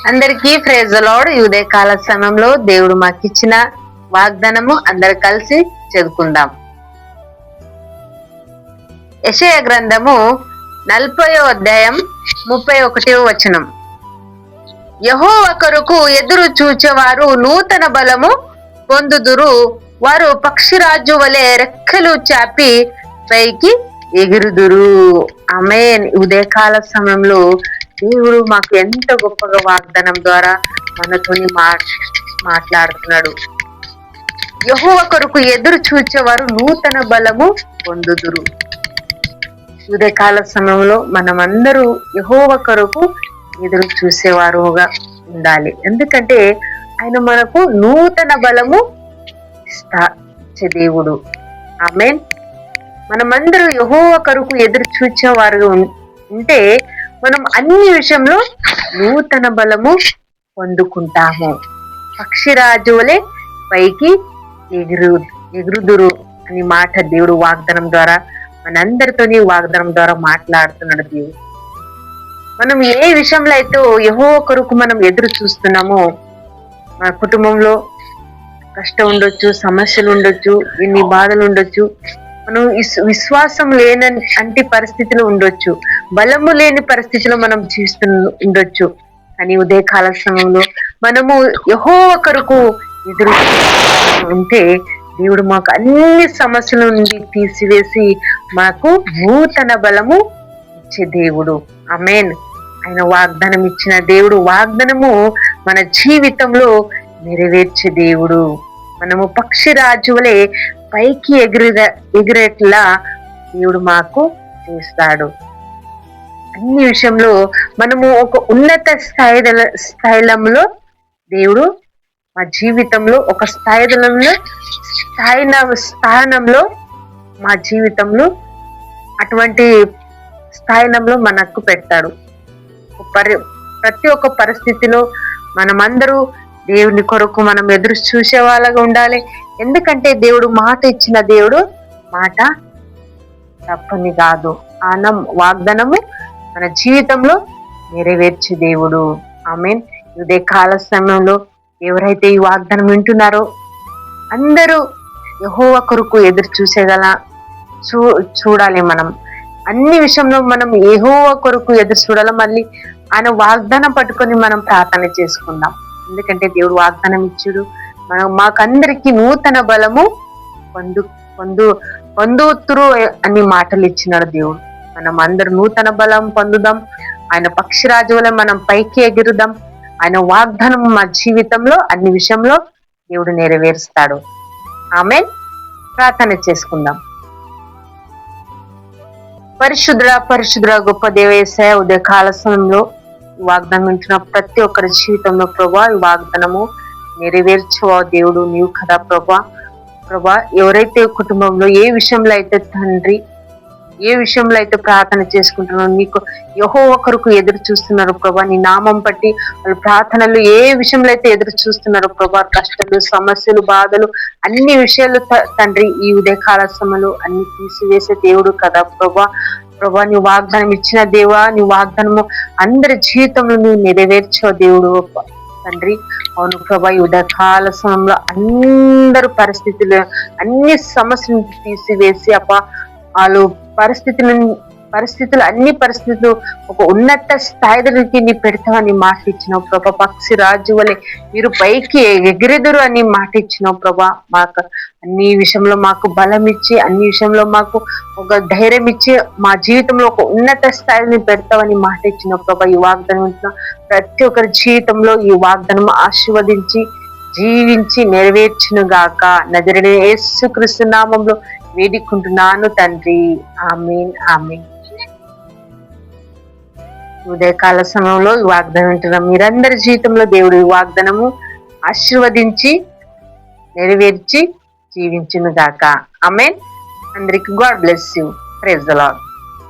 అందరికీ praise the lord. ఈ ఉదయకాల సమయంలో దేవుడు మాకిచ్చిన వాగ్దానము అందరు కలిసి చదువుకుందాం. యెషయా గ్రంథము 40వ అధ్యాయం 31వ వచనం. యెహోవా కొరకు ఎదురు చూచేవారు నూతన బలము పొందుదురు, వారు పక్షిరాజు వలె రెక్కలు చాపి పైకి ఎగురుదురు. ఆమేన్. ఉదయకాల సమయంలో దేవుడు మాకు ఎంత గొప్పగా వాగ్దానం ద్వారా మనతోని మాట్లాడుతున్నాడు. యెహోవా కొరకు ఎదురు చూచేవారు నూతన బలము పొందుదురు. ఉదయకాల సమయంలో మనమందరూ యెహోవా కొరకు ఎదురు చూసేవారుగా ఉండాలి. ఎందుకంటే ఆయన మనకు నూతన బలము ఇచ్చే దేవుడు. ఆమేన్. మనమందరూ యెహోవా కొరకు ఎదురు చూచేవారు ఉంటే మనం అన్ని విషయంలో నూతన బలము పొందుకుంటాము. పక్షిరాజు వలె పైకి ఎగురుదురు అని మాట దేవుడు వాగ్దానం ద్వారా మనందరితోని వాగ్దానం ద్వారా మాట్లాడుతున్నాడు దేవుడు. మనం ఏ విషయంలో అయితే యెహోవా కొరకు మనం ఎదురు చూస్తున్నామో, మన కుటుంబంలో కష్టం ఉండొచ్చు, సమస్యలు ఉండొచ్చు, ఎన్ని బాధలు ఉండొచ్చు, మనం విశ్వాసం లేని పరిస్థితిలో ఉండొచ్చు, బలము లేని పరిస్థితిలో మనం ఉండొచ్చు. కానీ ఉదయకాల సమయంలో మనము యెహోవా కొరకు ఎదురు ఉంటే దేవుడు మాకు అన్ని సమస్యల నుండి తీసివేసి మాకు నూతన బలము ఇచ్చే దేవుడు. ఆమేన్. ఆయన వాగ్దానం ఇచ్చిన దేవుడు, వాగ్దానము మన జీవితంలో నెరవేర్చే దేవుడు. మనము పక్షిరాజు వలె పైకి ఎగిరేట్లా దేవుడు మాకు చేస్తాడు. అన్ని విషయంలో మనము ఒక ఉన్నత స్థాయిలో దేవుడు మా జీవితంలో ఒక స్థానంలో మా జీవితంలో అటువంటి స్థానంలో మనకు పెడతాడు. ప్రతి ఒక్క పరిస్థితిలో మనమందరూ దేవుని కొరకు మనం ఎదురు చూసే వాళ్ళగా ఉండాలి. ఎందుకంటే దేవుడు మాట ఇచ్చిన దేవుడు మాట తప్పని కాదు. వాగ్దానము మన జీవితంలో నెరవేర్చే దేవుడు. ఆమేన్. ఇదే కాల సమయంలో ఎవరైతే ఈ వాగ్దానం వింటున్నారో అందరూ యెహోవా కొరకు ఎదురు చూడాలి. మనం అన్ని విషయంలో మనం యెహోవా కొరకు ఎదురు చూడాలి. మళ్ళీ ఆయన వాగ్దానం పట్టుకొని మనం ప్రార్థన చేసుకుందాం. ఎందుకంటే దేవుడు వాగ్దానం ఇచ్చాడు. మాకందరికి నూతన బలము పొందుతురు అని మాటలు ఇచ్చినాడు దేవుడు. మనం అందరూ నూతన బలం పొందుదాం. ఆయన పక్షిరాజు వల్ల మనం పైకి ఎగురుదాం. ఆయన వాగ్దానం మా జీవితంలో అన్ని విషయంలో దేవుడు నెరవేరుస్తాడు. ఆమేన్. ప్రార్థన చేసుకుందాం. పరిశుద్ధ గొప్ప దేవయేసయ్య, ఉదయ కాల సమయంలో వాగ్దానం వింటున్న ప్రతి ఒక్కరి జీవితంలో ప్రభా ఈ వాగ్దానము నెరవేర్చువా దేవుడు నీవు కదా ప్రభా. ఎవరైతే కుటుంబంలో ఏ విషయంలో అయితే తండ్రి ఏ విషయంలో అయితే ప్రార్థన చేసుకుంటున్నారో, నీకు యెహోవా కొరకు ఎదురు చూస్తున్నారు ప్రభా, నీ నామం బట్టి వాళ్ళ ప్రార్థనలు ఏ విషయంలో అయితే ఎదురు చూస్తున్నారో ప్రభా, కష్టాలు, సమస్యలు, బాధలు, అన్ని విషయాలు తండ్రి ఈ ఉదయకాల సమయంలో అన్ని తీసివేసే దేవుడు కదా ప్రభా. నీ వాగ్దానం ఇచ్చిన దేవా, నీ వాగ్దానము అందరి జీవితంలో నువ్వు నెరవేర్చో దేవుడు తండ్రి. అవును ప్రభా, ఈ ఉదయకాల సమయంలో అందరు పరిస్థితులు అన్ని సమస్యలను తీసివేసి వాళ్ళు అన్ని పరిస్థితులు ఒక ఉన్నత స్థాయికి నీ పెడతావని మాట ఇచ్చినావు ప్రభా. పక్షి రాజు వలె మీరు పైకి ఎగిరెదురు అని మాట ఇచ్చినావు ప్రభా. మాకు అన్ని విషయంలో మాకు బలం ఇచ్చి, అన్ని విషయంలో మాకు ఒక ధైర్యం ఇచ్చి, మా జీవితంలో ఒక ఉన్నత స్థాయిని పెడతావని మాట ఇచ్చినావు ప్రభా. ఈ వాగ్దానం ప్రతి ఒక్కరి జీవితంలో ఈ వాగ్దానం ఆశీర్వదించి జీవించి నెరవేర్చును గాక. నజరేయుడైన యేసుక్రీస్తు నామములో వేడుకుంటున్నాను తండ్రి. ఆమేన్. ఆమేన్. ఉదయకాల సమయంలో ఈ వాగ్దానం వింటున్నాం. మీరందరి జీవితంలో దేవుడు ఈ వాగ్దానము ఆశీర్వదించి నెరవేర్చి జీవించును గాక. ఆమేన్. అందరికి God bless you. Praise the lord.